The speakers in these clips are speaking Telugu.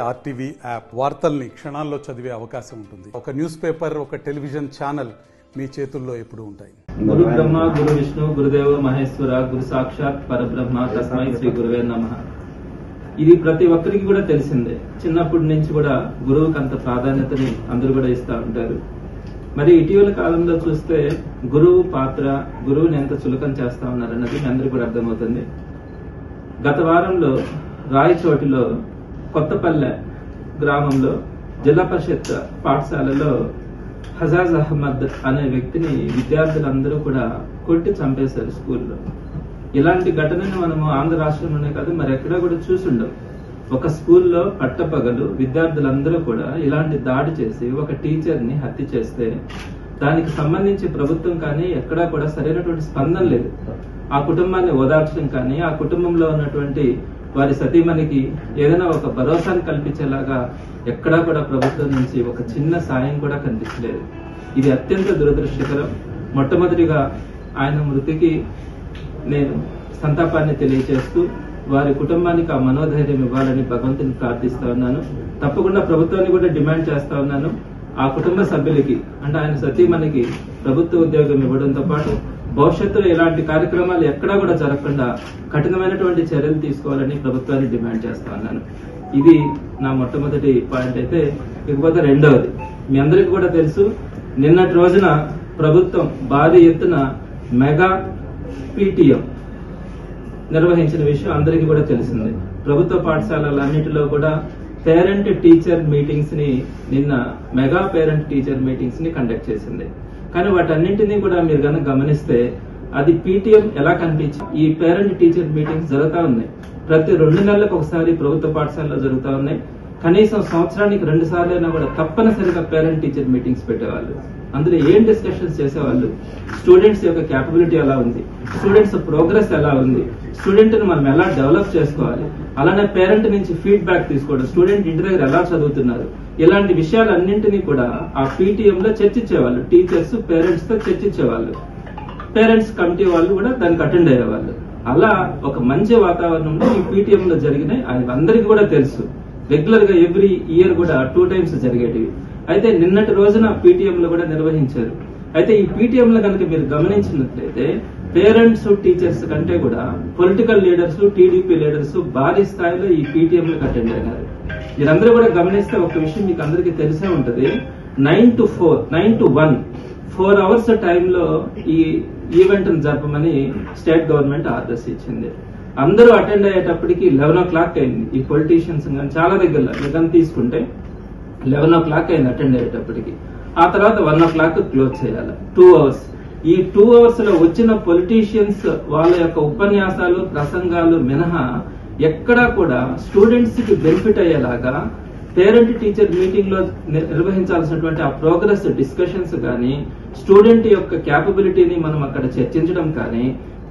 ఆర్టీవీ యాప్ వార్తల్ని క్షణాల్లో చదివే అవకాశం ఉంటుంది. ఒక న్యూస్ పేపర్, ఒక టెలివిజన్ ఛానల్ మీ చేతుల్లో ఎప్పుడు ఉంటాయి. గురు బ్రహ్మ, గురు విష్ణు, గురుదేవ మహేశ్వర, గురు సాక్షాత్ పరబ్రహ్మ, తస్మై శ్రీ గురువే నమః. ఇది ప్రతి ఒక్కరికి కూడా తెలిసిందే. చిన్నప్పటి నుంచి కూడా గురువుకి అంత ప్రాధాన్యతని అందరూ కూడా ఇస్తూ ఉంటారు. మరి ఇటీవల కాలంలో చూస్తే గురువు పాత్ర, గురువుని ఎంత చులకన చేస్తా ఉన్నారన్నది మీ అందరికీ కూడా అర్థమవుతుంది. గత వారంలో రాయచోటిలో కొత్తపల్లె గ్రామంలో జిల్లా పరిషత్ పాఠశాలలో హజాజ్ అహ్మద్ అనే వ్యక్తిని విద్యార్థులందరూ కూడా కొట్టి చంపేశారు స్కూల్లో. ఇలాంటి ఘటనను మనము ఆంధ్ర రాష్ట్రంలోనే కాదు మరి ఎక్కడా కూడా చూసుండం. ఒక స్కూల్లో పట్టపగలు విద్యార్థులందరూ కూడా ఇలాంటి దాడి చేసి ఒక టీచర్ని హత్య చేస్తే దానికి సంబంధించి ప్రభుత్వం కానీ ఎక్కడా కూడా సరైనటువంటి స్పందన లేదు. ఆ కుటుంబాన్ని ఓదార్చడం కానీ, ఆ కుటుంబంలో ఉన్నటువంటి వారి సతీమణికి ఏదైనా ఒక భరోసాను కల్పించేలాగా ఎక్కడా కూడా ప్రభుత్వం నుంచి ఒక చిన్న సాయం కూడా కనిపించలేదు. ఇది అత్యంత దురదృష్టకరం. మొట్టమొదటిగా ఆయన మృతికి నేను సంతాపాన్ని తెలియజేస్తూ వారి కుటుంబానికి ఆ మనోధైర్యం ఇవ్వాలని భగవంతుని ప్రార్థిస్తా ఉన్నాను. తప్పకుండా ప్రభుత్వాన్ని కూడా డిమాండ్ చేస్తా ఉన్నాను. ఆ కుటుంబ సభ్యులకి అంటే ఆయన సతీమణికి ప్రభుత్వ ఉద్యోగం ఇవ్వడంతో పాటు భవిష్యత్తులో ఇలాంటి కార్యక్రమాలు ఎక్కడా కూడా జరగకుండా కఠినమైనటువంటి చర్యలు తీసుకోవాలని ప్రభుత్వాన్ని డిమాండ్ చేస్తా ఉన్నాను. ఇది నా మొట్టమొదటి పాయింట్. అయితే ఇకపోతే రెండవది, మీ అందరికీ కూడా తెలుసు, నిన్నటి రోజున ప్రభుత్వం భారీ ఎత్తున మెగా పీటీఎం నిర్వహించిన విషయం అందరికీ కూడా తెలిసిందే. ప్రభుత్వ పాఠశాలలన్నింటిలో కూడా పేరెంట్ టీచర్ మీటింగ్స్ ని నిన్న మెగా పేరెంట్ టీచర్ మీటింగ్స్ ని కండక్ట్ చేసింది. కానీ వాటన్నింటినీ కూడా మీరు కనుక గమనిస్తే అది పీటీఎం ఎలా కనిపించి ఈ పేరెంట్ టీచర్ మీటింగ్స్ జరుగుతూ ఉన్నాయి. ప్రతి 2 నెలలకు ఒకసారి ప్రభుత్వ పాఠశాలలో జరుగుతూ ఉన్నాయి. కనీసం సంవత్సరానికి 2 సార్లైనా కూడా తప్పనిసరిగా పేరెంట్ టీచర్ మీటింగ్స్ పెట్టేవాళ్ళు. అందులో ఏం డిస్కషన్స్ చేసేవాళ్ళు, స్టూడెంట్స్ యొక్క క్యాపబిలిటీ ఎలా ఉంది, స్టూడెంట్స్ ప్రోగ్రెస్ ఎలా ఉంది, స్టూడెంట్ ని మనం ఎలా డెవలప్ చేసుకోవాలి, అలానే పేరెంట్ నుంచి ఫీడ్బ్యాక్ తీసుకోవడం, స్టూడెంట్ ఇంటి దగ్గర ఎలా చదువుతున్నారు, ఇలాంటి విషయాలన్నింటినీ కూడా ఆ పీటీఎం లో చర్చించేవాళ్ళు. టీచర్స్ పేరెంట్స్ తో చర్చించేవాళ్ళు. పేరెంట్స్ కమిటీ వాళ్ళు కూడా దానికి అటెండ్ అయ్యేవాళ్ళు. అలా ఒక మంచి వాతావరణంలో ఈ పీటీఎం లో జరిగినాయి. అది అందరికీ కూడా తెలుసు. రెగ్యులర్ గా ఎవ్రీ ఇయర్ కూడా 2 times జరిగేటివి. అయితే నిన్నటి రోజున పీటీఎం లో కూడా నిర్వహించారు. అయితే ఈ పీటీఎం లో కనుక మీరు గమనించినట్లయితే పేరెంట్స్, టీచర్స్ కంటే కూడా పొలిటికల్ లీడర్స్, టీడీపీ లీడర్స్ భారీ స్థాయిలో ఈ పీటీఎం లకు అటెండ్ అయినారు. మీరందరూ కూడా గమనిస్తే ఒక విషయం మీకు అందరికీ తెలిసే ఉంటది. 9 to 1 4 hours టైంలో ఈ ఈవెంట్ జరపమని స్టేట్ గవర్నమెంట్ ఆర్డర్స్ ఇచ్చింది. అందరూ అటెండ్ అయ్యేటప్పటికి 11 o'clock అయింది. ఈ పొలిటీషియన్స్ కానీ చాలా దగ్గరలో మీరు తీసుకుంటే 11 o'clock అయింది అటెండ్ అయ్యేటప్పటికి. ఆ తర్వాత 1 o'clock క్లోజ్ చేయాలి. 2 hours. ఈ 2 hours లో వచ్చిన పొలిటీషియన్స్ వాళ్ళ యొక్క ఉపన్యాసాలు, ప్రసంగాలు మినహా ఎక్కడా కూడా స్టూడెంట్స్ కి బెనిఫిట్ అయ్యేలాగా పేరెంట్ టీచర్ మీటింగ్ లో నిర్వహించాల్సినటువంటి ఆ ప్రోగ్రెస్ డిస్కషన్స్ కానీ, స్టూడెంట్ యొక్క క్యాపబిలిటీని మనం అక్కడ చర్చించడం కానీ,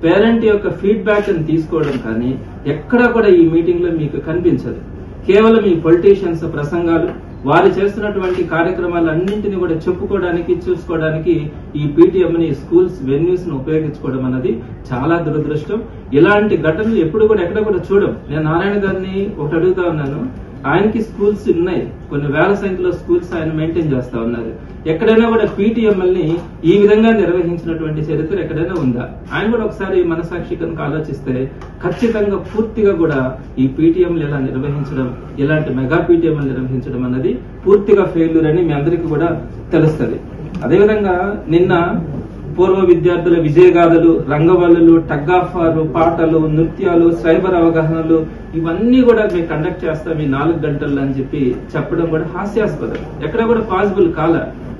పేరెంట్ యొక్క ఫీడ్బ్యాక్ ని తీసుకోవడం కానీ ఎక్కడా కూడా ఈ మీటింగ్ లో మీకు కనిపించదు. కేవలం ఈ పొలిటీషియన్స్ ప్రసంగాలు, వారు చేస్తున్నటువంటి కార్యక్రమాలన్నింటినీ కూడా చెప్పుకోవడానికి, చూసుకోవడానికి ఈ పీటీఎం ని స్కూల్స్ వెన్యూస్ ను ఉపయోగించుకోవడం అన్నది చాలా దురదృష్టం. ఇలాంటి ఘటనలు ఎప్పుడు కూడా ఎక్కడ కూడా చూడం. నేను నారాయణ గారిని ఒకటి అడుగుతా ఉన్నాను. ఆయనకి స్కూల్స్ ఉన్నాయి, కొన్ని వేల సంఖ్యలో స్కూల్స్ ఆయన మెయింటైన్ చేస్తా ఉన్నారు. ఎక్కడైనా కూడా పీటీఎంఎల్ ని ఈ విధంగా నిర్వహించినటువంటి చరిత్ర ఎక్కడైనా ఉందా? ఆయన కూడా ఒకసారి మనసాక్షి కనుక ఆలోచిస్తే ఖచ్చితంగా పూర్తిగా కూడా ఈ పీటీఎంలు ఇలా నిర్వహించడం, ఇలాంటి మెగా పీటీఎంలు నిర్వహించడం అన్నది పూర్తిగా ఫెయిల్యూర్ అని మీ అందరికీ కూడా తెలుస్తుంది. అదేవిధంగా నిన్న పూర్వ విద్యార్థుల విజయగాథలు, రంగవల్లులు, టగ్ ఆఫ్ వార్, పాటలు, నృత్యాలు, సైబర్ అవగాహనలు ఇవన్నీ కూడా మేము కండక్ట్ చేస్తాం ఈ 4 గంటల్లో అని చెప్పి చెప్పడం కూడా హాస్యాస్పదం. ఎక్కడా కూడా పాసిబుల్ కాల.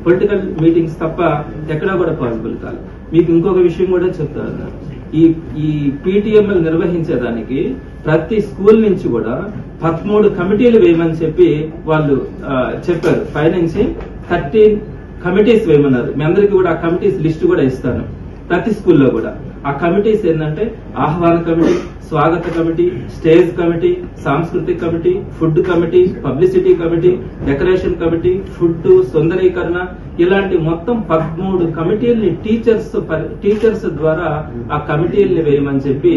పొలిటికల్ మీటింగ్స్ తప్ప ఎక్కడా కూడా పాసిబుల్ కాల. మీకు ఇంకొక విషయం కూడా చెప్తా ఉన్నారు. ఈ పీటీఎంఎల్ నిర్వహించేదానికి ప్రతి స్కూల్ నుంచి కూడా 13 కమిటీలు వేయమని చెప్పి వాళ్ళు చెప్పారు. పైనుంచి 13 కమిటీస్ వేయమన్నారు. మీ అందరికీ కూడా ఆ కమిటీస్ లిస్ట్ కూడా ఇస్తాను. ప్రతి స్కూల్లో కూడా ఆ కమిటీస్ ఏంటంటే ఆహ్వాన కమిటీ, స్వాగత కమిటీ, స్టేజ్ కమిటీ, సాంస్కృతిక committee, food committee, publicity committee, decoration committee, food, సుందరీకరణ, ఇలాంటి మొత్తం 13 కమిటీల్ని టీచర్స్ ద్వారా ఆ కమిటీల్ని వేయమని చెప్పి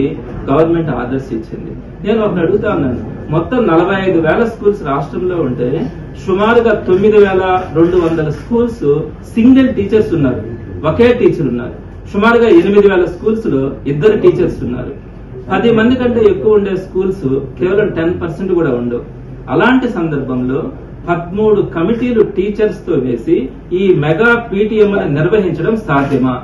గవర్నమెంట్ ఆర్డర్స్ ఇచ్చింది. నేను ఒకటి అడుగుతా ఉన్నాను, మొత్తం 45,000 స్కూల్స్ రాష్ట్రంలో ఉంటే సుమారుగా 9,200 స్కూల్స్ సింగిల్ టీచర్స్ ఉన్నారు, ఒకే టీచర్ ఉన్నారు. సుమారుగా 8,000 స్కూల్స్ లో 2 టీచర్స్ ఉన్నారు. 10 మంది కంటే ఎక్కువ ఉండే స్కూల్స్ కేవలం 10% కూడా ఉండవు. అలాంటి సందర్భంలో 13 కమిటీలు టీచర్స్ తో వేసి ఈ మెగా పీటీఎం నిర్వహించడం సాధ్యమా?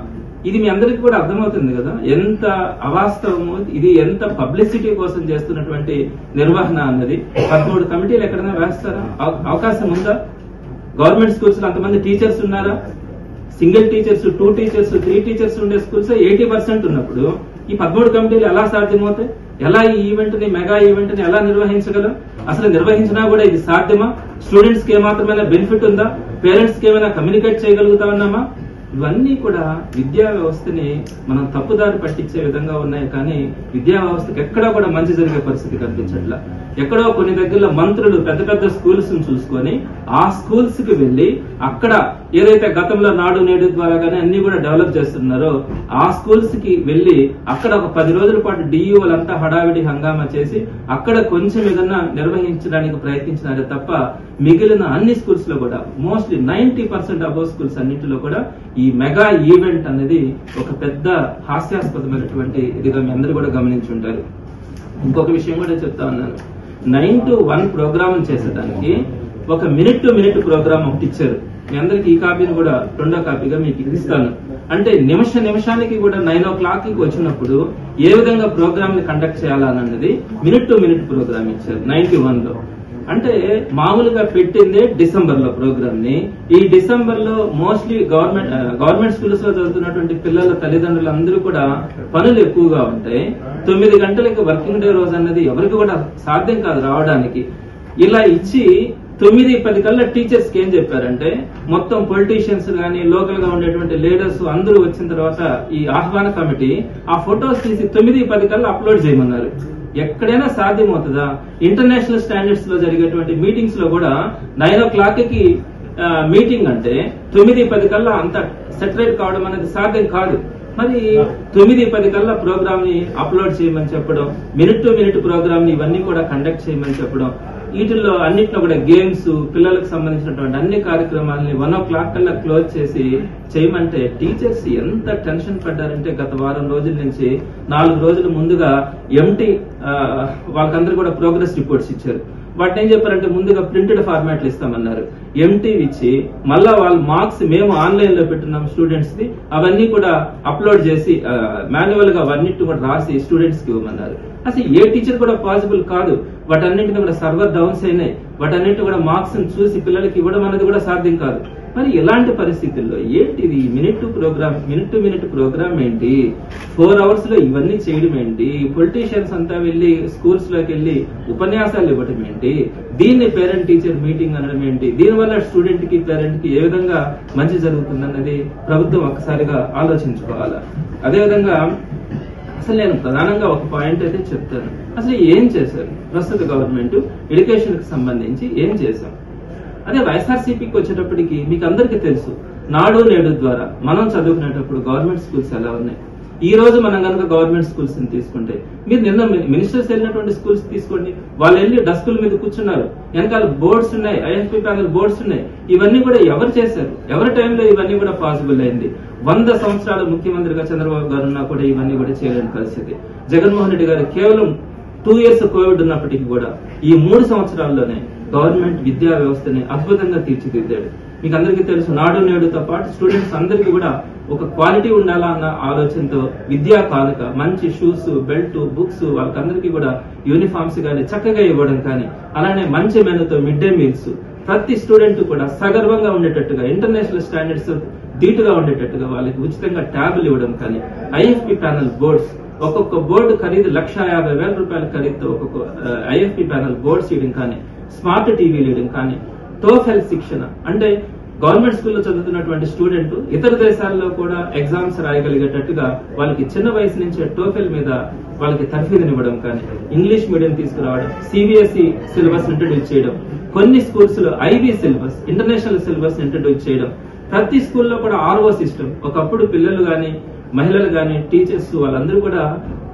ఇది మీ అందరికీ కూడా అర్థమవుతుంది కదా ఎంత అవాస్తవము, ఇది ఎంత పబ్లిసిటీ కోసం చేస్తున్నటువంటి నిర్వహణ అన్నది. 13 కమిటీలు ఎక్కడైనా వేస్తారా? అవకాశం ఉందా? గవర్నమెంట్ స్కూల్స్ లో అంతమంది టీచర్స్ ఉన్నారా? సింగిల్ టీచర్స్, 2 టీచర్స్, 3 టీచర్స్ ఉండే స్కూల్స్ 80% ఉన్నప్పుడు ఈ 13 కమిటీలు ఎలా సాధ్యమవుతాయి? ఎలా ఈ ఈవెంట్ ని, మెగా ఈవెంట్ ని ఎలా నిర్వహించగలం? అసలు నిర్వహించినా కూడా ఇది సాధ్యమా? స్టూడెంట్స్ కి ఏమాత్రమైనా బెనిఫిట్ ఉందా? పేరెంట్స్ కి ఏమైనా కమ్యూనికేట్ చేయగలుగుతా ఉన్నామా? ఇవన్నీ కూడా విద్యా వ్యవస్థని మనం తప్పుదారి పట్టించే విధంగా ఉన్నాయి. కానీ విద్యా వ్యవస్థకి ఎక్కడా కూడా మంచి జరిగే పరిస్థితి కనిపించట్లా. ఎక్కడో కొన్ని దగ్గరలో మంత్రులు పెద్ద పెద్ద స్కూల్స్ చూసుకొని ఆ స్కూల్స్ కి వెళ్లి అక్కడ ఏదైతే గతంలో నాడు నేడు ద్వారా కానీ అన్ని కూడా డెవలప్ చేస్తున్నారో ఆ స్కూల్స్ కి వెళ్లి అక్కడ ఒక 10 రోజుల పాటు డిఈఓలంతా హడావిడి హంగామా చేసి అక్కడ కొంచెం ఏదన్నా నిర్వహించడానికి ప్రయత్నించినారే తప్ప మిగిలిన అన్ని స్కూల్స్ లో కూడా మోస్ట్లీ 90% అబౌవ్ స్కూల్స్ అన్నింటిలో కూడా ఈ మెగా ఈవెంట్ అనేది ఒక పెద్ద హాస్యాస్పదమైనటువంటి ఇదిగా మీ అందరూ కూడా గమనించుంటారు. ఇంకొక విషయం కూడా చెప్తా ఉన్నాను. 9 to 1 ప్రోగ్రామ్ చేసేదానికి ఒక మినిట్ టు మినిట్ ప్రోగ్రామ్ ఒకటి ఇచ్చారు. మీ అందరికి ఈ కాపీని కూడా 2వ కాపీగా మీకు ఇస్తాను. అంటే నిమిషానికి కూడా 9 o'clock వచ్చినప్పుడు ఏ విధంగా ప్రోగ్రామ్ ని కండక్ట్ చేయాలన్నది మినిట్ టు మినిట్ ప్రోగ్రామ్ ఇచ్చారు 91 లో. అంటే మామూలుగా పెట్టిందే డిసెంబర్ లో ప్రోగ్రామ్ ని. ఈ డిసెంబర్ లో మోస్ట్లీ గవర్నమెంట్ స్కూల్స్ లో చదువుతున్నటువంటి పిల్లల తల్లిదండ్రులు అందరూ కూడా పనులు ఎక్కువగా ఉంటాయి. 9 గంటలకి వర్కింగ్ డే రోజు అన్నది ఎవరికి కూడా సాధ్యం కాదు రావడానికి. ఇలా ఇచ్చి 9:10 కల్లా టీచర్స్ కి ఏం చెప్పారంటే మొత్తం పొలిటీషియన్స్ గానీ లోకల్ గా ఉండేటువంటి లీడర్స్ అందరూ వచ్చిన తర్వాత ఈ ఆహ్వాన కమిటీ ఆ ఫొటోస్ తీసి 9:10 కల్లా అప్లోడ్ చేయమన్నారు. ఎక్కడైనా సాధ్యమవుతుందా? ఇంటర్నేషనల్ స్టాండర్డ్స్ లో జరిగేటువంటి మీటింగ్స్ లో కూడా 9 o'clock కి మీటింగ్ అంటే 9:10 కల్లా అంత సెటరేట్ కావడం అనేది సాధ్యం కాదు. మరి 9:10 కల్లా ప్రోగ్రామ్ ని అప్లోడ్ చేయమని చెప్పడం, మినిట్ టు మినిట్ ప్రోగ్రామ్ ని ఇవన్నీ కూడా కండక్ట్ చేయమని చెప్పడం, వీటిల్లో అన్నింటిలో కూడా గేమ్స్, పిల్లలకు సంబంధించినటువంటి అన్ని కార్యక్రమాలని 1 o'clock కల్లా క్లోజ్ చేసి చేయమంటే టీచర్స్ ఎంత టెన్షన్ పడ్డారంటే గత వారం రోజుల నుంచి 4 రోజుల ముందుగా ఎంటీ వాళ్ళకందరూ కూడా ప్రోగ్రెస్ రిపోర్ట్స్ ఇచ్చారు. వాటిని ఏం చెప్పారంటే ముందుగా ప్రింటెడ్ ఫార్మాట్లు ఇస్తామన్నారు. ఎంటీ ఇచ్చి మళ్ళా వాళ్ళ మార్క్స్ మేము ఆన్లైన్ లో పెట్టున్నాం స్టూడెంట్స్ ది, అవన్నీ కూడా అప్లోడ్ చేసి మాన్యువల్ గా అవన్నిటి కూడా రాసి స్టూడెంట్స్ కి ఇవ్వమన్నారు. అసలు ఏ టీచర్ కూడా పాసిబుల్ కాదు. వాటన్నింటిని కూడా సర్వర్ డౌన్స్ అయినాయి. వాటన్నింటి కూడా మార్క్స్ చూసి పిల్లలకి ఇవ్వడం అనేది కూడా సాధ్యం కాదు. మరి ఇలాంటి పరిస్థితుల్లో ఏంటిది మినిట్ టు మినిట్ ప్రోగ్రామ్ ఏంటి? 4 hours లో ఇవన్నీ చేయడం ఏంటి? పొలిటీషియన్స్ అంతా వెళ్లి స్కూల్స్ లోకి వెళ్లి ఉపన్యాసాలు ఇవ్వడం ఏంటి? దీన్ని పేరెంట్ టీచర్ మీటింగ్ అనడం ఏంటి? దీనివల్ల స్టూడెంట్ కి పేరెంట్ కి ఏ విధంగా మంచి జరుగుతుందన్నది ప్రభుత్వం ఒక్కసారిగా ఆలోచించుకోవాలి. అదేవిధంగా అసలు నేను ప్రధానంగా ఒక పాయింట్ అయితే చెప్తాను. అసలు ఏం చేశారు ప్రస్తుత గవర్నమెంట్ ఎడ్యుకేషన్ కి సంబంధించి ఏం చేశాం? అదే వైఎస్ఆర్సీపీకి వచ్చేటప్పటికి మీకు అందరికీ తెలుసు నాడు నేడు ద్వారా మనం చదువుకునేటప్పుడు గవర్నమెంట్ స్కూల్స్ ఎలా ఉన్నాయి. ఈ రోజు మనం కనుక గవర్నమెంట్ స్కూల్స్ ని తీసుకుంటే, మీరు నిన్న మినిస్టర్స్ వెళ్ళినటువంటి స్కూల్స్ తీసుకోండి, వాళ్ళు వెళ్ళి డస్కుల మీద కూర్చున్నారు, వెనకాల బోర్డ్స్ ఉన్నాయి, ఐఎఫ్పీ ప్యానల్ బోర్డ్స్ ఉన్నాయి. ఇవన్నీ కూడా ఎవరు చేశారు? ఎవరి టైంలో ఇవన్నీ కూడా పాసిబుల్ అయింది? 100 సంవత్సరాలు ముఖ్యమంత్రిగా చంద్రబాబు గారు ఉన్నా కూడా ఇవన్నీ కూడా చేయలేని పరిస్థితి. జగన్మోహన్ రెడ్డి గారు కేవలం 2 years కోవిడ్ ఉన్నప్పటికీ కూడా ఈ 3 సంవత్సరాల్లోనే గవర్నమెంట్ విద్యా వ్యవస్థని అద్భుతంగా తీర్చిదిద్దాడు. మీకు అందరికీ తెలుసు నాడు నేడుతో పాటు స్టూడెంట్స్ అందరికీ కూడా ఒక క్వాలిటీ ఉండాలా అన్న ఆలోచనతో విద్యా కానుక, మంచి షూస్, బెల్ట్, బుక్స్, వాళ్ళకందరికీ కూడా యూనిఫామ్స్ కానీ చక్కగా ఇవ్వడం కానీ, అలానే మంచి మెనూతో మిడ్ డే మీల్స్, ప్రతి స్టూడెంట్ కూడా సగర్వంగా ఉండేటట్టుగా ఇంటర్నేషనల్ స్టాండర్డ్స్ ధీటుగా ఉండేటట్టుగా వాళ్ళకి ఉచితంగా ట్యాబ్లు ఇవ్వడం కానీ, ఐఎఫ్పీ ప్యానల్ బోర్డ్స్, ఒక్కొక్క బోర్డు ఖరీదు 1,50,000 రూపాయల ఖరీదుతో ఒక్కొక్క ఐఎఫ్పీ ప్యానల్ బోర్డ్స్ ఇవ్వడం కానీ, స్మార్ట్ టీవీలు ఇవ్వడం కానీ, టోఫెల్ శిక్షణ అంటే గవర్నమెంట్ స్కూల్లో చదువుతున్నటువంటి స్టూడెంట్ ఇతర దేశాల్లో కూడా ఎగ్జామ్స్ రాయగలిగేటట్టుగా వాళ్ళకి చిన్న వయసు నుంచే టోఫెల్ మీద వాళ్ళకి తర్ఫీదునివ్వడం కానీ, ఇంగ్లీష్ మీడియం తీసుకురావడం, సిబిఎస్ఈ సిలబస్ ఇంట్రడ్యూస్ చేయడం, కొన్ని స్కూల్స్ లో IB syllabus, international syllabus introduce చేయడం, ప్రతి స్కూల్లో కూడా ఆర్ఓ సిస్టమ్. ఒకప్పుడు పిల్లలు గాని, మహిళలు గాని, టీచర్స్ వాళ్ళందరూ కూడా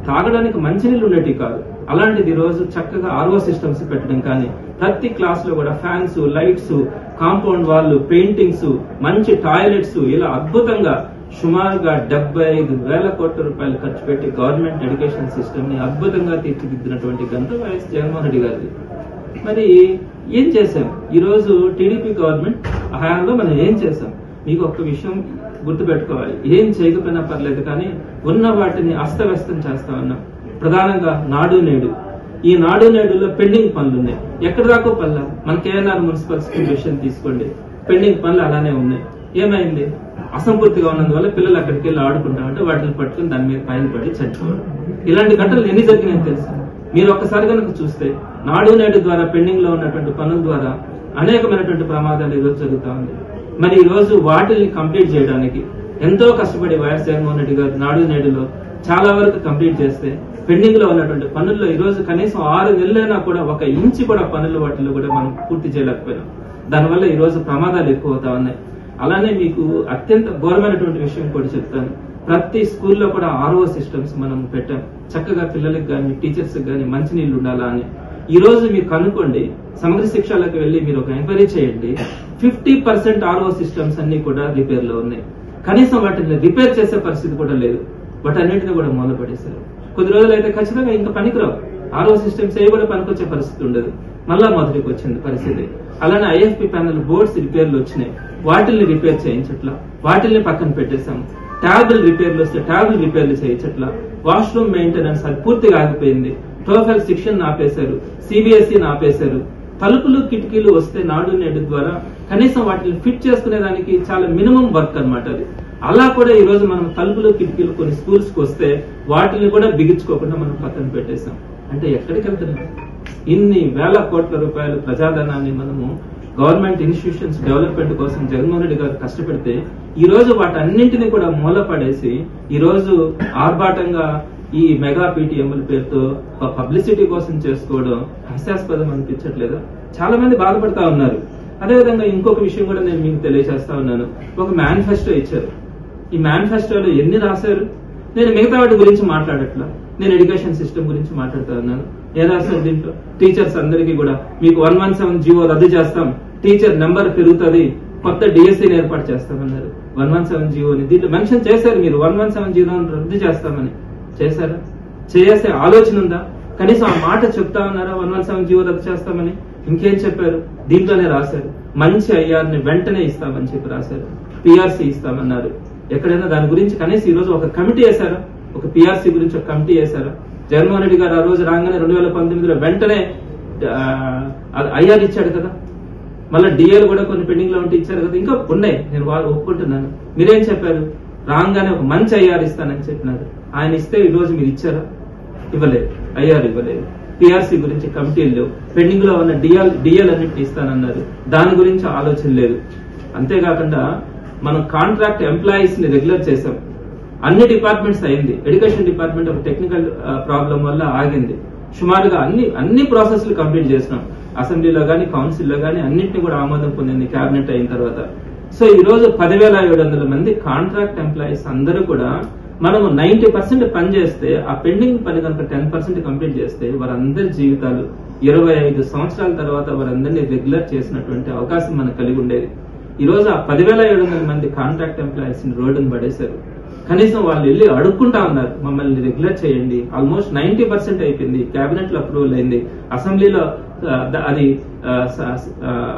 తాగడానికి మంచినీళ్ళు ఉండేవి కాదు. అలాంటిది ఈ రోజు చక్కగా ఆర్ఓ సిస్టమ్స్ పెట్టడం కానీ, ప్రతి క్లాస్ లో కూడా ఫ్యాన్స్, లైట్స్, కాంపౌండ్ వాళ్ళు, పెయింటింగ్స్, మంచి టాయిలెట్స్, ఇలా అద్భుతంగా సుమారుగా 75,000 కోట్ల రూపాయలు ఖర్చు పెట్టి గవర్నమెంట్ ఎడ్యుకేషన్ సిస్టమ్ ని అద్భుతంగా తీర్చిదిద్దినటువంటి ఘనత వైఎస్ జగన్మోహన్ రెడ్డి గారిది. మరి ఏం చేశాం? ఈ రోజు టీడీపీ గవర్నమెంట్ హయాంలో మనం ఏం చేశాం? మీకు ఒక్క విషయం గుర్తుపెట్టుకోవాలి. ఏం చేయకపోయినా పర్లేదు, కానీ ఉన్న వాటిని అస్తవ్యస్తం చేస్తా ఉన్నాం. ప్రధానంగా నాడు నేడు. ఈ నాడు నేడులో పెండింగ్ పనులు ఉన్నాయి. ఎక్కడి దాకా పనుల? మన కేఎన్ఆర్ మున్సిపల్ స్కూల్ విషయం తీసుకోండి, పెండింగ్ పనులు అలానే ఉన్నాయి. ఏమైంది? అసంపూర్తిగా ఉన్నందువల్ల పిల్లలు అక్కడికి వెళ్ళి ఆడుకుంటామంటే వాటిని పట్టుకుని దాని మీద పైన పడి చచ్చిపోవడం. ఇలాంటి ఘటనలు ఎన్ని జరిగినాయని తెలుసు. మీరు ఒక్కసారి కనుక చూస్తే నాడు నేడు ద్వారా పెండింగ్ లో ఉన్నటువంటి పనుల ద్వారా అనేకమైనటువంటి ప్రమాదాలు ఈరోజు జరుగుతా ఉంది. మరి ఈ రోజు వాటిని కంప్లీట్ చేయడానికి ఎంతో కష్టపడి వైఎస్ జగన్మోహన్ రెడ్డి గారు నాడు నేడులో చాలా వరకు కంప్లీట్ చేస్తే, పెండింగ్ లో ఉన్నటువంటి పనుల్లో ఈ రోజు కనీసం 6 నెలలైనా కూడా 1 ఇంచు కూడా పనులు వాటిలో కూడా మనం పూర్తి చేయలేకపోయినాం. దానివల్ల ఈ రోజు ప్రమాదాలు ఎక్కువ అవుతా ఉన్నాయి. అలానే మీకు అత్యంత ఘోరమైనటువంటి విషయం కూడా చెప్తాను. ప్రతి స్కూల్లో కూడా ఆర్ఓ సిస్టమ్స్ మనం పెట్టాం. చక్కగా పిల్లలకు కానీ టీచర్స్ కానీ మంచినీళ్లు ఉండాలా అని. ఈ రోజు మీరు కనుక్కోండి, సమగ్ర శిక్షలకు వెళ్లి మీరు ఒక ఎంక్వైరీ చేయండి. 50% ఆర్ఓ సిస్టమ్స్ అన్ని కూడా రిపేర్ లో ఉన్నాయి. కనీసం వాటిని రిపేర్ చేసే పరిస్థితి కూడా లేదు. వాటన్నిటిని కూడా మూలపడేశారు. కొద్ది రోజులు అయితే ఖచ్చితంగా ఇంకా పనికిరావు. ఆర్ఓ సిస్టమ్స్ ఏ కూడా పనికొచ్చే పరిస్థితి ఉండదు. మళ్ళా మొదటికి వచ్చింది పరిస్థితి. అలానే ఐఎఫ్పి ప్యానల్ బోర్డ్స్ రిపేర్లు వచ్చినాయి. వాటిల్ని రిపేర్ చేయించట్లా, వాటిల్ని పక్కన పెట్టేశాం. ట్యాబుల్ రిపేర్లు వస్తే ట్యాబుల్ రిపేర్లు చేయించట్లా. వాష్రూమ్ మెయింటెనెన్స్ అది పూర్తిగా ఆగిపోయింది. టోఫెల్ శిక్షణ ఆపేశారు, సిబిఎస్ఈని ఆపేశారు. తలుపులు కిటికీలు వస్తే నాడు నేడు ద్వారా కనీసం వాటిని ఫిట్ చేసుకునే దానికి చాలా మినిమం వర్క్ అన్నమాట అది. అలా కూడా ఈ రోజు మనం తలుపులు కిటికీలు కొన్ని స్కూల్స్ కి వస్తే వాటిని కూడా బిగించుకోకుండా మనం పక్కన పెట్టేశాం. అంటే ఎక్కడికి వెళ్తున్నాం? ఇన్ని వేల కోట్ల రూపాయలు ప్రజాధనాన్ని మనము గవర్నమెంట్ ఇన్స్టిట్యూషన్స్ డెవలప్మెంట్ కోసం జగన్మోహన్ రెడ్డి గారు కష్టపెడితే ఈ రోజు వాటన్నింటినీ కూడా మూలపడేసి ఈ రోజు ఆర్భాటంగా ఈ మెగా పీటీఎంల పేరుతో పబ్లిసిటీ కోసం చేసుకోవడం హాస్యాస్పదం అనిపించట్లేదా? చాలా మంది బాధపడతా ఉన్నారు. అదేవిధంగా ఇంకొక విషయం కూడా నేను మీకు తెలియజేస్తా ఉన్నాను. ఒక మేనిఫెస్టో ఇచ్చారు. ఈ మేనిఫెస్టోలో ఎన్ని రాశారు? నేను మిగతా వాటి గురించి మాట్లాడట్లా, నేను ఎడ్యుకేషన్ సిస్టమ్ గురించి మాట్లాడుతా ఉన్నాను. ఏం రాశారు దీంట్లో? టీచర్స్ అందరికీ కూడా మీకు 117 జీవో రద్దు చేస్తాం, టీచర్ నెంబర్ పెరుగుతుంది, కొత్త డిఎస్సీని ఏర్పాటు చేస్తామన్నారు. 117 జీవోని దీంట్లో మెన్షన్ చేశారు. మీరు 117 జీవోని రద్దు చేస్తామని చేశారా? చేసే ఆలోచన ఉందా? కనీసం ఆ మాట చెప్తా ఉన్నారా? 117 జీవో రద్దు చేస్తామని. ఇంకేం చెప్పారు? దీంట్లోనే రాశారు, మంచి ఐఆర్ని వెంటనే ఇస్తామని చెప్పి రాశారు. పిఆర్సీ ఇస్తామన్నారు. ఎక్కడైనా దాని గురించి కనీసం ఈ రోజు ఒక కమిటీ వేశారా? ఒక పిఆర్సీ గురించి ఒక కమిటీ వేశారా? జగన్మోహన్ రెడ్డి గారు ఆ రోజు రాగానే 2019లో వెంటనే ఐఆర్ ఇచ్చాడు కదా. మళ్ళీ డిఏలు కూడా కొన్ని పెండింగ్ లో ఉంటే ఇచ్చారు కదా. ఇంకా ఉన్నాయి, నేను వాళ్ళు ఒప్పుకుంటున్నాను. మీరేం చెప్పారు? రాగానే ఒక మంచి ఐఆర్ ఇస్తానని చెప్పినారు. ఆయన ఇస్తే ఈ రోజు మీరు ఇచ్చారా? ఇవ్వలేదు. ఐఆర్ ఇవ్వలేదు. పిఆర్సీ గురించి కమిటీలు లేవు. పెండింగ్ లో ఉన్న డిఎల్ అన్నింటినీ ఇస్తానన్నారు. దాని గురించి ఆలోచన లేదు. అంతేకాకుండా మనం కాంట్రాక్ట్ ఎంప్లాయీస్ ని రెగ్యులర్ చేశాం. అన్ని డిపార్ట్మెంట్స్ అయింది. ఎడ్యుకేషన్ డిపార్ట్మెంట్ ఒక టెక్నికల్ ప్రాబ్లం వల్ల ఆగింది. సుమారుగా అన్ని ప్రాసెస్లు కంప్లీట్ చేసినాం. అసెంబ్లీలో గానీ కౌన్సిల్లో గానీ అన్నింటినీ కూడా ఆమోదం పొందింది క్యాబినెట్ అయిన తర్వాత. సో ఈ రోజు 10,700 మంది కాంట్రాక్ట్ ఎంప్లాయీస్ అందరూ కూడా మనము 90% పని చేస్తే, ఆ పెండింగ్ పని కనుక 10% కంప్లీట్ చేస్తే వారందరి జీవితాలు 25 సంవత్సరాల తర్వాత వారందరినీ రెగ్యులర్ చేసినటువంటి అవకాశం మనకు కలిగి ఉండేది. ఈ రోజు ఆ 10,700 మంది కాంట్రాక్ట్ ఎంప్లాయీస్ ని రోడ్డును పడేశారు. కనీసం వాళ్ళు వెళ్ళి అడుక్కుంటా ఉన్నారు, మమ్మల్ని రెగ్యులర్ చేయండి. ఆల్మోస్ట్ 90% అయిపోయింది. కేబినెట్ లో అప్రూవల్ అయింది, అసెంబ్లీలో అది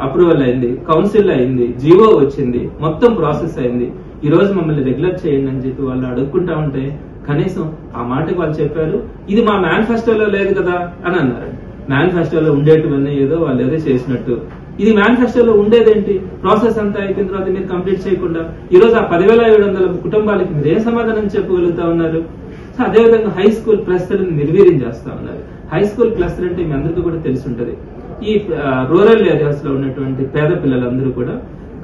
అప్రూవల్ అయింది, కౌన్సిల్ అయింది, జీవో వచ్చింది, మొత్తం ప్రాసెస్ అయింది. ఈ రోజు మమ్మల్ని రెగ్యులర్ చేయండి అని చెప్పి వాళ్ళు అడుక్కుంటా ఉంటే కనీసం ఆ మాటకి వాళ్ళు చెప్పారు, ఇది మా మేనిఫెస్టోలో లేదు కదా అని అన్నారు. మేనిఫెస్టోలో ఉండేటివన్నీ ఏదో వాళ్ళు ఏదో చేసినట్టు. ఇది మేనిఫెస్టోలో ఉండేదేంటి? ప్రాసెస్ అంతా అయిపోయిన తర్వాత మీరు కంప్లీట్ చేయకుండా ఈ రోజు ఆ 10,700 కుటుంబాలకి మీరు ఏ సమాధానం చెప్పగలుగుతా ఉన్నారు? సో అదేవిధంగా హై స్కూల్ ప్లస్లను నిర్వీర్యం చేస్తా ఉన్నారు. హై స్కూల్ ప్లస్ అంటే మీ అందరికీ కూడా తెలిసి ఉంటది. ఈ రూరల్ ఏరియాస్ లో ఉన్నటువంటి పేద పిల్లలందరూ కూడా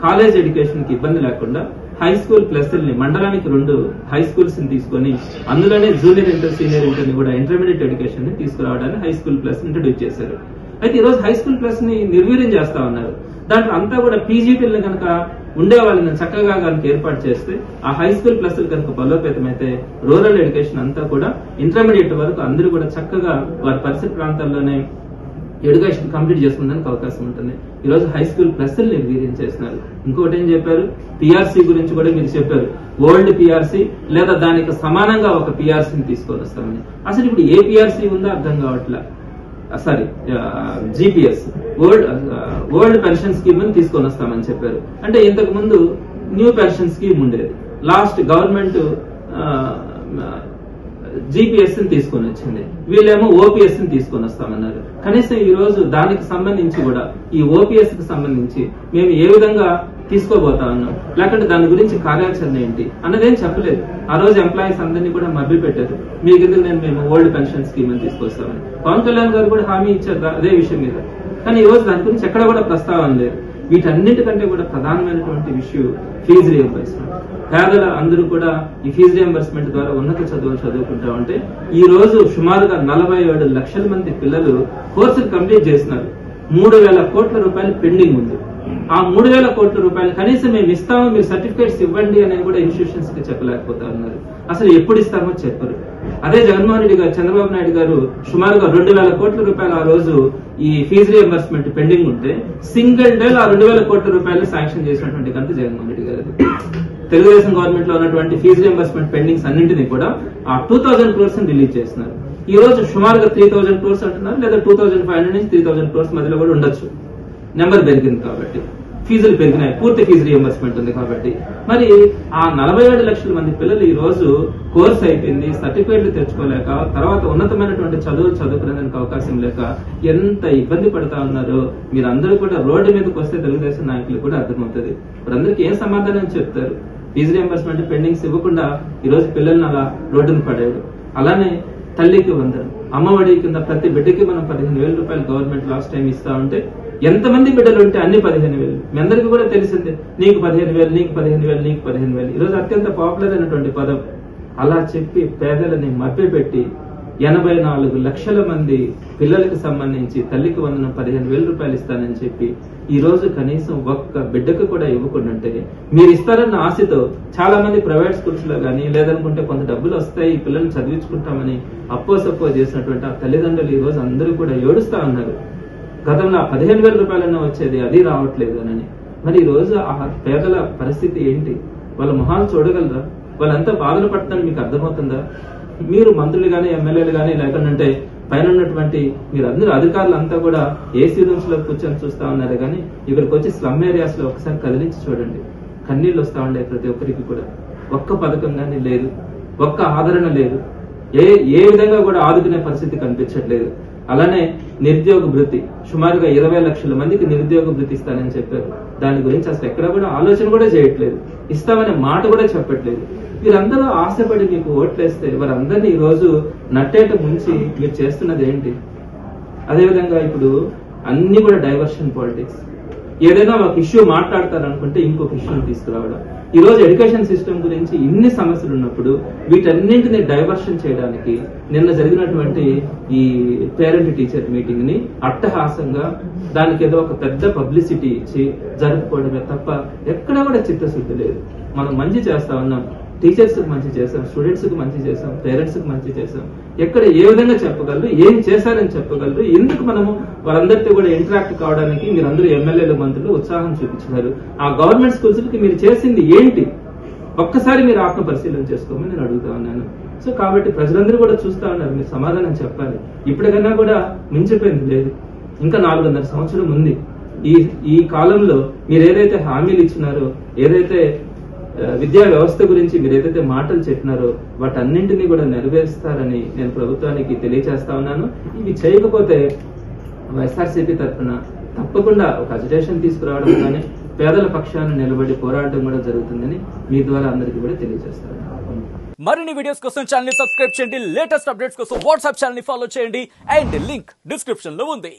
కాలేజ్ ఎడ్యుకేషన్ కి ఇబ్బంది లేకుండా హై స్కూల్ ప్లస్ ని మండలానికి 2 హై స్కూల్స్ ని తీసుకొని అందులోనే జూనియర్ ఇంటర్, సీనియర్ ఇంటర్ ని కూడా ఇంటర్మీడియట్ ఎడ్యుకేషన్ ని తీసుకురావడానికి హై స్కూల్ ప్లస్ ఇంట్రడ్యూస్ చేశారు. అయితే ఈ రోజు హై స్కూల్ ప్లస్ ని నిర్వీర్యం చేస్తా ఉన్నారు. దాంట్లో అంతా కూడా పీజీటీలను కనుక ఉండే వాళ్ళని చక్కగా కనుక ఏర్పాటు చేస్తే ఆ హై స్కూల్ ప్లస్ కనుక బలోపేతమైతే రూరల్ ఎడ్యుకేషన్ అంతా కూడా ఇంటర్మీడియట్ వరకు అందరూ కూడా చక్కగా వారి పరిసర ప్రాంతాల్లోనే ఎడ్యుకేషన్ కంప్లీట్ చేసుకునేందుకు అవకాశం ఉంటుంది. ఈ రోజు హై స్కూల్ ప్లస్ నిర్వీర్యం చేస్తున్నారు. ఇంకోటి ఏం చెప్పారు, పిఆర్సీ గురించి కూడా మీరు చెప్పారు. ఓల్డ్ పిఆర్సీ లేదా దానికి సమానంగా ఒక పిఆర్సీని తీసుకొని వస్తామని. అసలు ఇప్పుడు ఏ పిఆర్సీ ఉందో అర్థం కావట్లా. Sorry, GPS old pension scheme అని తీసుకొని వస్తామని చెప్పారు. అంటే ఇంతకు ముందు న్యూ పెన్షన్ స్కీమ్ ఉండేది. లాస్ట్ గవర్నమెంట్ జీపీఎస్ ని తీసుకొని వచ్చింది. వీళ్ళేమో ఓపీఎస్ ని తీసుకొని వస్తామన్నారు. కనీసం ఈ రోజు దానికి సంబంధించి కూడా ఈ ఓపీఎస్ కి సంబంధించి మేము ఏ విధంగా తీసుకోబోతా ఉన్నాం, లేకుంటే దాని గురించి కార్యాచరణ ఏంటి అన్నదేం చెప్పలేదు. ఆ రోజు ఎంప్లాయీస్ అందరినీ కూడా మభ్య పెట్టారు. మీకు ఎందుకు మేము ఓల్డ్ పెన్షన్ స్కీమ్ అని తీసుకొస్తామని. పవన్ కళ్యాణ్ గారు కూడా హామీ ఇచ్చారు అదే విషయం మీద. కానీ ఈ రోజు దాని గురించి ఎక్కడ కూడా ప్రస్తావన లేదు. వీటన్నిటికంటే కూడా ప్రధానమైనటువంటి విషయం ఫీజు రియంబర్స్మెంట్. పేదల అందరూ కూడా ఈ ఫీజు రియంబర్స్మెంట్ ద్వారా ఉన్నత చదువులు చదువుకుంటా ఉంటే ఈ రోజు సుమారుగా 47 లక్షల మంది పిల్లలు కోర్సులు కంప్లీట్ చేస్తున్నారు. 3,000 కోట్ల రూపాయలు పెండింగ్ ఉంది. ఆ 3,000 కోట్ల రూపాయలు కనీసం మేము ఇస్తాము, మీరు సర్టిఫికేట్స్ ఇవ్వండి అనేది కూడా ఇన్స్టిట్యూషన్స్ కి చెప్పలేకపోతా ఉన్నారు. అసలు ఎప్పుడు ఇస్తామో చెప్పరు. అదే జగన్మోహన్ రెడ్డి గారు, చంద్రబాబు నాయుడు గారు సుమారుగా 2,000 కోట్ల రూపాయలు ఆ రోజు ఈ ఫీజు రియంబర్స్మెంట్ పెండింగ్ ఉంటే సింగిల్ డే ఆ 2,000 కోట్ల రూపాయలు శాంక్షన్ చేసినటువంటి ఘనత జగన్మోహన్ రెడ్డి గారు. తెలుగుదేశం గవర్నమెంట్ లో ఉన్నటువంటి ఫీజు రియంబర్స్మెంట్ పెండింగ్స్ అన్నింటినీ కూడా ఆ 2,000 క్రోర్స్ రిలీజ్ చేస్తున్నారు. ఈ రోజు సుమారుగా 3,000 క్రోర్స్ అంటున్నారు, లేదా 2,500 నుంచి 3,000 క్రోర్స్ మధ్యలో కూడా ఉండొచ్చు. నెంబర్ పెరిగింది కాబట్టి, ఫీజులు పెరిగినాయి, పూర్తి ఫీజు రియంబర్స్మెంట్ ఉంది కాబట్టి. మరి ఆ 47 లక్షల మంది పిల్లలు ఈ రోజు కోర్స్ అయిపోయింది, సర్టిఫికేట్లు తెచ్చుకోలేక, తర్వాత ఉన్నతమైనటువంటి చదువులు చదువుకునేందుకు అవకాశం లేక ఎంత ఇబ్బంది పడతా ఉన్నారో మీరందరూ కూడా రోడ్డు మీదకి వస్తే తెలుగుదేశం నాయకులు కూడా అర్థమవుతుంది. వారందరికీ ఏం సమాధానం చెప్తారు? ఫీజు రియంబర్స్మెంట్ పెండింగ్స్ ఇవ్వకుండా ఈ రోజు పిల్లల్ని అలా రోడ్డును పడేయడు. అలానే తల్లికి వందనం, అమ్మఒడి కింద ప్రతి బిడ్డకి మనం 15,000 రూపాయలు గవర్నమెంట్ లాస్ట్ టైం ఇస్తా ఉంటే ఎంతమంది బిడ్డలు ఉంటే అన్ని 15,000. మీ అందరికీ కూడా తెలిసిందే, నీకు 15,000, నీకు 15,000, నీకు 15,000. ఈరోజు అత్యంత పాపులర్ అయినటువంటి పదం. అలా చెప్పి పేదలని మభ్యపెట్టి 84 లక్షల మంది పిల్లలకు సంబంధించి తల్లికి వందనం 15,000 రూపాయలు ఇస్తానని చెప్పి ఈ రోజు కనీసం ఒక్క బిడ్డకు కూడా ఇవ్వకుండాంటే మీరు ఇస్తారన్న ఆశతో చాలా మంది ప్రైవేట్ స్కూల్స్ లో గానీ లేదనుకుంటే కొంత డబ్బులు వస్తాయి పిల్లల్ని చదివించుకుంటామని అప్పో చేసినటువంటి ఆ తల్లిదండ్రులు ఈ రోజు అందరూ కూడా ఏడుస్తా ఉన్నారు. గతంలో 15,000 రూపాయలన్నా వచ్చేది, అది రావట్లేదు అని. మరి ఈ రోజు ఆ పేదల పరిస్థితి ఏంటి? వాళ్ళ మొహాలు చూడగలరా? వాళ్ళంతా బాధలు పడుతుందని మీకు అర్థమవుతుందా? మీరు మంత్రులు గానీ ఎమ్మెల్యేలు గానీ లేకుంటే పైన ఉన్నటువంటి మీరందరూ అధికారులు అంతా కూడా ఏసీ రూమ్స్ లో కూర్చొని చూస్తా ఉన్నారు. కానీ ఇక్కడికి వచ్చి స్లమ్ ఏరియాస్ లో ఒకసారి కదిలించి చూడండి, కన్నీళ్ళు వస్తా ఉండే ప్రతి ఒక్కరికి కూడా. ఒక్క పథకం గానీ లేదు, ఒక్క ఆదరణ లేదు, ఏ విధంగా కూడా ఆదుకునే పరిస్థితి కనిపించట్లేదు. అలానే నిరుద్యోగ భృతి సుమారుగా 20 లక్షల మందికి నిరుద్యోగ భృతి ఇస్తానని చెప్పారు. దాని గురించి అసలు ఎక్కడ కూడా ఆలోచన కూడా చేయట్లేదు, ఇస్తామనే మాట కూడా చెప్పట్లేదు. వీరందరూ ఆశపడి మీకు ఓట్లేస్తే వారందరినీ ఈ రోజు నట్టేట ముంచి మీరు చేస్తున్నది ఏంటి? అదేవిధంగా ఇప్పుడు అన్ని కూడా డైవర్షన్ పాలిటిక్స్. ఏదైనా ఒక ఇష్యూ మాట్లాడతారనుకుంటే ఇంకొక ఇష్యూని తీసుకురావడం. ఈ రోజు ఎడ్యుకేషన్ సిస్టమ్ గురించి ఇన్ని సమస్యలు ఉన్నప్పుడు వీటన్నింటినీ డైవర్షన్ చేయడానికి నిన్న జరిగినటువంటి ఈ పేరెంట్ టీచర్ మీటింగ్ ని అట్టహాసంగా దానికి ఏదో ఒక పెద్ద పబ్లిసిటీ ఇచ్చి జరుపుకోవడమే తప్ప ఎక్కడా కూడా చిత్తశుద్ధి లేదు. మనం మంచి చేస్తా ఉన్నాం, టీచర్స్ కి మంచి చేసాం, స్టూడెంట్స్ కి మంచి చేసాం, పేరెంట్స్ కి మంచి చేసాం. ఎక్కడ ఏ విధంగా చెప్పగలరు, ఏం చేశారని చెప్పగలరు? ఎందుకు మనము వాళ్ళందరితో కూడా ఇంటరాక్ట్ కావడానికి మీరందరూ ఎమ్మెల్యేలు మంత్రులు ఉత్సాహం చూపించారు? ఆ గవర్నమెంట్ స్కూల్స్ కి మీరు చేసింది ఏంటి? ఒక్కసారి మీరు ఆత్మ పరిశీలన చేసుకోమని నేను అడుగుతా ఉన్నాను. సో కాబట్టి ప్రజలందరూ కూడా చూస్తా ఉన్నారు, మీరు సమాధానం చెప్పాలి. ఇప్పటికన్నా కూడా మించిపోయింది లేదు, ఇంకా 4.5 సంవత్సరం ఉంది. ఈ కాలంలో మీరు ఏదైతే హామీలు ఇచ్చినారో, ఏదైతే విద్యా వ్యవస్థ గురించి మీరు ఏదైతే మాటలు చెప్పినారో వాటన్నింటినీ కూడా నెరవేరుస్తారని నేను ప్రభుత్వానికి తెలియజేస్తా ఉన్నాను. ఇవి చేయకపోతే వైఎస్ఆర్సీపీ తరఫున తప్పకుండా ఒక అజిటేషన్ తీసుకురావడం కానీ పేదల పక్షాన నిలబడి పోరాటం కూడా జరుగుతుందని మీ ద్వారా అందరికీ కూడా తెలియజేస్తాను. మరిన్ని వీడియోస్ కోసం ఛానల్ ని సబ్స్క్రైబ్ చేయండి, లేటెస్ట్ అప్డేట్స్ కోసం వాట్సాప్ ఛానల్ ని ఫాలో చేయండి అండ్ లింక్ డిస్క్రిప్షన్ లో ఉంది.